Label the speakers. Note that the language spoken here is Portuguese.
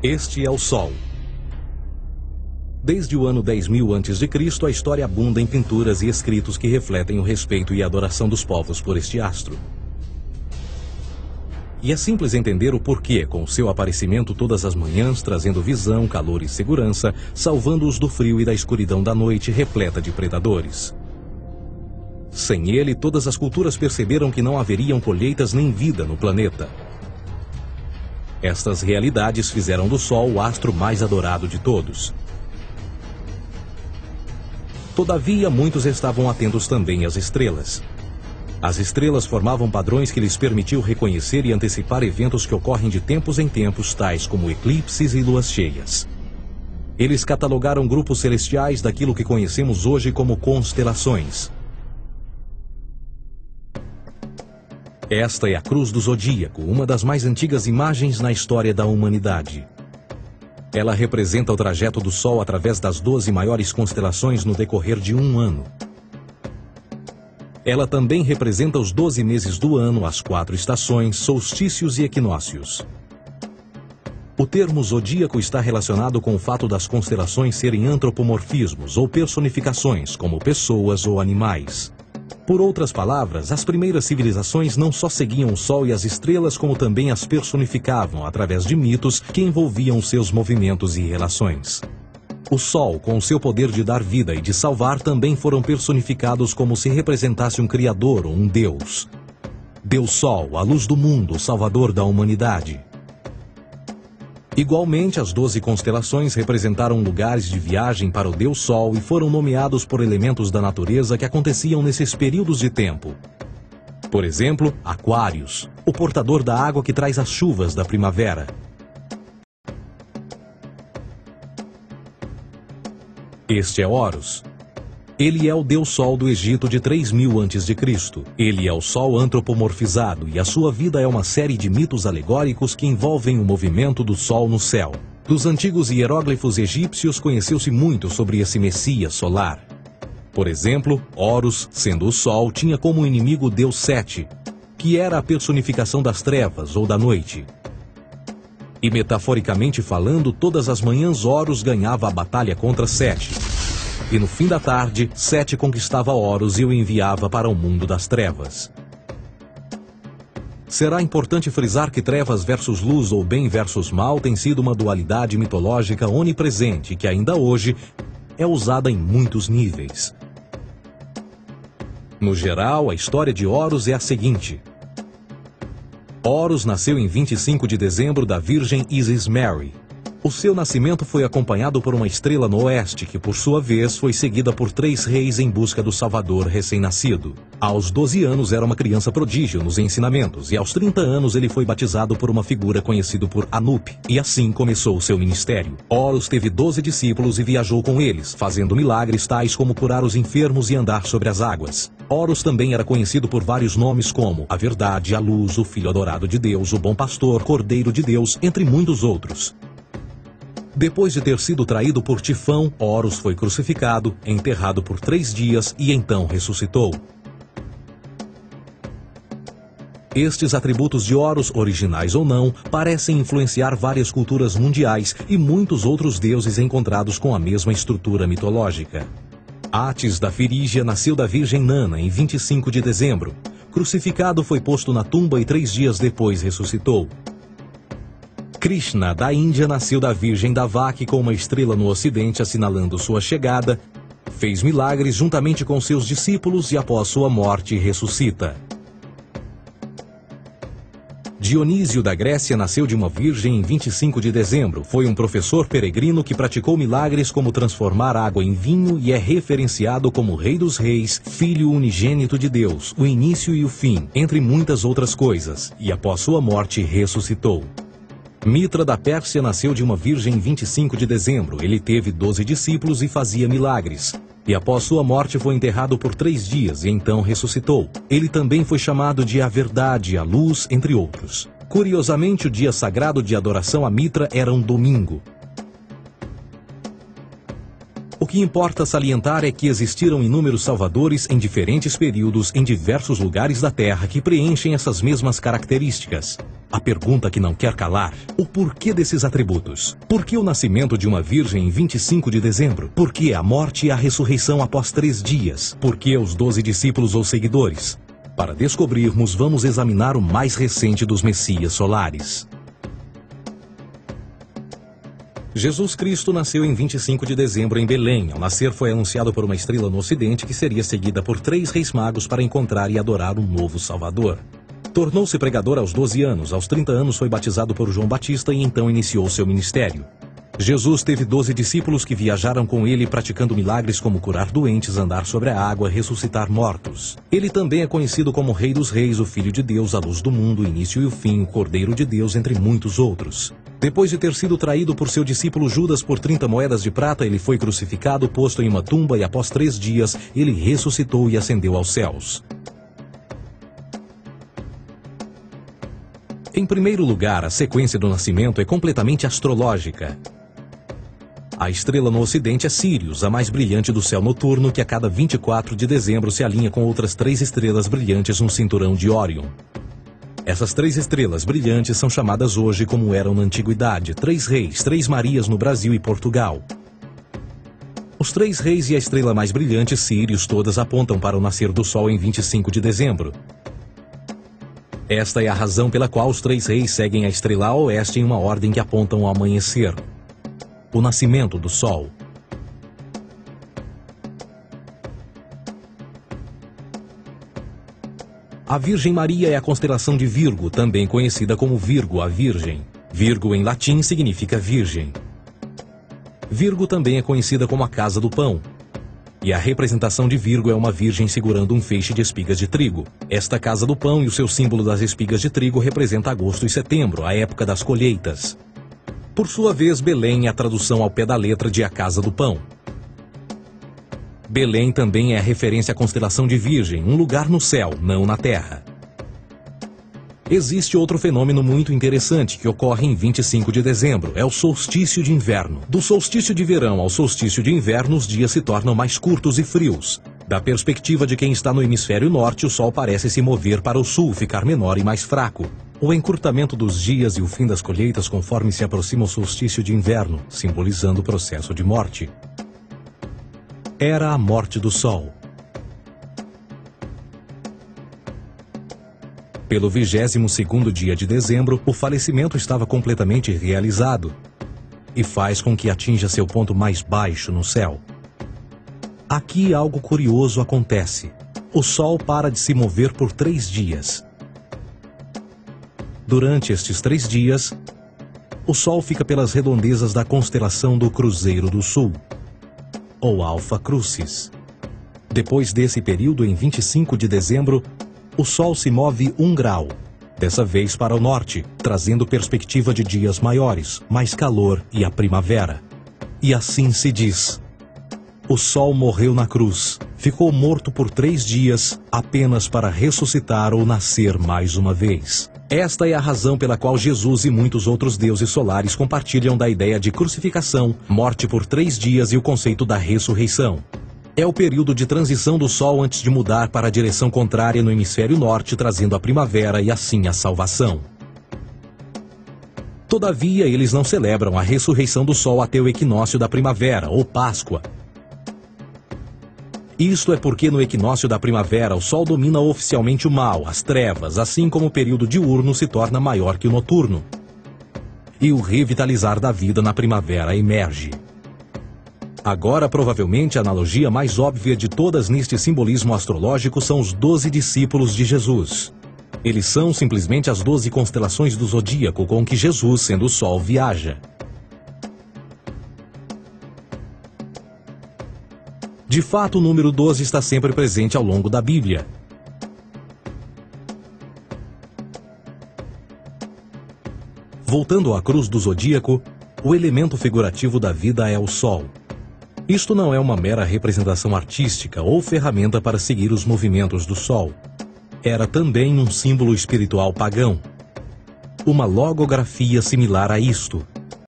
Speaker 1: Este é o Sol. Desde o ano 10.000 a.C., a história abunda em pinturas e escritos que refletem o respeito e a adoração dos povos por este astro. E é simples entender o porquê, com seu aparecimento todas as manhãs, trazendo visão, calor e segurança, salvando-os do frio e da escuridão da noite repleta de predadores. Sem ele, todas as culturas perceberam que não haveriam colheitas nem vida no planeta. Estas realidades fizeram do Sol o astro mais adorado de todos. Todavia, muitos estavam atentos também às estrelas. As estrelas formavam padrões que lhes permitiam reconhecer e antecipar eventos que ocorrem de tempos em tempos, tais como eclipses e luas cheias. Eles catalogaram grupos celestiais daquilo que conhecemos hoje como constelações. Esta é a Cruz do Zodíaco, uma das mais antigas imagens na história da humanidade. Ela representa o trajeto do Sol através das 12 maiores constelações no decorrer de um ano. Ela também representa os 12 meses do ano, as 4 estações, solstícios e equinócios. O termo zodíaco está relacionado com o fato das constelações serem antropomorfismos ou personificações, como pessoas ou animais. Por outras palavras, as primeiras civilizações não só seguiam o Sol e as estrelas, como também as personificavam através de mitos que envolviam seus movimentos e relações. O Sol, com seu poder de dar vida e de salvar, também foram personificados como se representasse um criador ou um deus. Deus Sol, a luz do mundo, o salvador da humanidade. Igualmente, as 12 constelações representaram lugares de viagem para o Deus Sol e foram nomeados por elementos da natureza que aconteciam nesses períodos de tempo. Por exemplo, Aquários, o portador da água que traz as chuvas da primavera. Este é Horus. Ele é o Deus Sol do Egito de 3.000 a.C. Ele é o Sol antropomorfizado e a sua vida é uma série de mitos alegóricos que envolvem o movimento do Sol no céu. Dos antigos hieróglifos egípcios conheceu-se muito sobre esse Messias solar. Por exemplo, Horus, sendo o Sol, tinha como inimigo o Deus Sete, que era a personificação das trevas ou da noite. E metaforicamente falando, todas as manhãs Horus ganhava a batalha contra Sete. E no fim da tarde, Sete conquistava Horus e o enviava para o mundo das trevas. Será importante frisar que trevas versus luz ou bem versus mal tem sido uma dualidade mitológica onipresente que ainda hoje é usada em muitos níveis. No geral, a história de Horus é a seguinte. Horus nasceu em 25 de dezembro da Virgem Isis Mary. O seu nascimento foi acompanhado por uma estrela no oeste, que por sua vez foi seguida por 3 reis em busca do Salvador recém-nascido. Aos 12 anos era uma criança prodígio nos ensinamentos, e aos 30 anos ele foi batizado por uma figura conhecida por Anup, e assim começou o seu ministério. Horus teve 12 discípulos e viajou com eles, fazendo milagres tais como curar os enfermos e andar sobre as águas. Horus também era conhecido por vários nomes como a Verdade, a Luz, o Filho Adorado de Deus, o Bom Pastor, Cordeiro de Deus, entre muitos outros. Depois de ter sido traído por Tifão, Horus foi crucificado, enterrado por 3 dias e então ressuscitou. Estes atributos de Horus, originais ou não, parecem influenciar várias culturas mundiais e muitos outros deuses encontrados com a mesma estrutura mitológica. Atis da Firígia nasceu da Virgem Nana em 25 de dezembro. Crucificado, foi posto na tumba e 3 dias depois ressuscitou. Krishna, da Índia, nasceu da Virgem Davaki com uma estrela no ocidente assinalando sua chegada, fez milagres juntamente com seus discípulos e após sua morte ressuscita. Dionísio da Grécia nasceu de uma virgem em 25 de dezembro. Foi um professor peregrino que praticou milagres como transformar água em vinho e é referenciado como Rei dos Reis, Filho unigênito de Deus, o início e o fim, entre muitas outras coisas, e após sua morte ressuscitou. Mitra da Pérsia nasceu de uma virgem em 25 de dezembro. Ele teve 12 discípulos e fazia milagres. E após sua morte foi enterrado por 3 dias e então ressuscitou. Ele também foi chamado de a Verdade, a Luz, entre outros. Curiosamente, o dia sagrado de adoração a Mitra era um domingo. O O que importa salientar é que existiram inúmeros salvadores em diferentes períodos em diversos lugares da Terra que preenchem essas mesmas características. A pergunta que não quer calar: o porquê desses atributos? Por que o nascimento de uma virgem em 25 de dezembro? Por que a morte e a ressurreição após 3 dias? Por que os 12 discípulos ou seguidores? Para descobrirmos, vamos examinar o mais recente dos Messias solares. Jesus Cristo nasceu em 25 de dezembro em Belém. Ao nascer foi anunciado por uma estrela no ocidente que seria seguida por 3 reis magos para encontrar e adorar um novo Salvador. Tornou-se pregador aos 12 anos. Aos 30 anos foi batizado por João Batista e então iniciou seu ministério. Jesus teve 12 discípulos que viajaram com ele praticando milagres como curar doentes, andar sobre a água, ressuscitar mortos. Ele também é conhecido como Rei dos Reis, o Filho de Deus, a luz do mundo, o início e o fim, o Cordeiro de Deus, entre muitos outros. Depois de ter sido traído por seu discípulo Judas por 30 moedas de prata, ele foi crucificado, posto em uma tumba e após 3 dias ele ressuscitou e ascendeu aos céus. Em primeiro lugar, a sequência do nascimento é completamente astrológica. A estrela no ocidente é Sírius, a mais brilhante do céu noturno, que a cada 24 de dezembro se alinha com outras 3 estrelas brilhantes no cinturão de Órion. Essas 3 estrelas brilhantes são chamadas hoje, como eram na antiguidade, 3 reis, 3 Marias no Brasil e Portugal. Os 3 reis e a estrela mais brilhante, Sírius, todas apontam para o nascer do Sol em 25 de dezembro. Esta é a razão pela qual os 3 reis seguem a estrela a oeste em uma ordem que apontam ao amanhecer. O nascimento do Sol. A Virgem Maria é a constelação de Virgo, também conhecida como Virgo, a Virgem. Virgo em latim significa virgem. Virgo também é conhecida como a casa do pão. E a representação de Virgo é uma virgem segurando um feixe de espigas de trigo. Esta casa do pão e o seu símbolo das espigas de trigo representa agosto e setembro, a época das colheitas. Por sua vez, Belém é a tradução ao pé da letra de a casa do pão. Belém também é a referência à constelação de Virgem, um lugar no céu, não na terra. Existe outro fenômeno muito interessante que ocorre em 25 de dezembro, é o solstício de inverno. Do solstício de verão ao solstício de inverno, os dias se tornam mais curtos e frios. Da perspectiva de quem está no hemisfério norte, o Sol parece se mover para o sul, ficar menor e mais fraco. O encurtamento dos dias e o fim das colheitas conforme se aproxima o solstício de inverno, simbolizando o processo de morte. Era a morte do Sol. Pelo 22º dia de dezembro, o falecimento estava completamente realizado e faz com que atinja seu ponto mais baixo no céu. Aqui algo curioso acontece. O Sol para de se mover por 3 dias. Durante estes 3 dias, o Sol fica pelas redondezas da constelação do Cruzeiro do Sul, ou Alfa Crucis. Depois desse período, em 25 de dezembro, o Sol se move 1 grau, dessa vez para o norte, trazendo perspectiva de dias maiores, mais calor e a primavera. E assim se diz: o Sol morreu na cruz, ficou morto por 3 dias, apenas para ressuscitar ou nascer mais uma vez. Esta é a razão pela qual Jesus e muitos outros deuses solares compartilham da ideia de crucificação, morte por 3 dias e o conceito da ressurreição. É o período de transição do Sol antes de mudar para a direção contrária no hemisfério norte, trazendo a primavera e assim a salvação. Todavia, eles não celebram a ressurreição do Sol até o equinócio da primavera, ou Páscoa. Isto é porque no equinócio da primavera o Sol domina oficialmente o mal, as trevas, assim como o período diurno se torna maior que o noturno. E o revitalizar da vida na primavera emerge. Agora, provavelmente, a analogia mais óbvia de todas neste simbolismo astrológico são os 12 discípulos de Jesus. Eles são simplesmente as 12 constelações do zodíaco com que Jesus, sendo o Sol, viaja. De fato, o número 12 está sempre presente ao longo da Bíblia. Voltando à cruz do zodíaco, o elemento figurativo da vida é o Sol. Isto não é uma mera representação artística ou ferramenta para seguir os movimentos do Sol. Era também um símbolo espiritual pagão. Uma logografia similar a isto.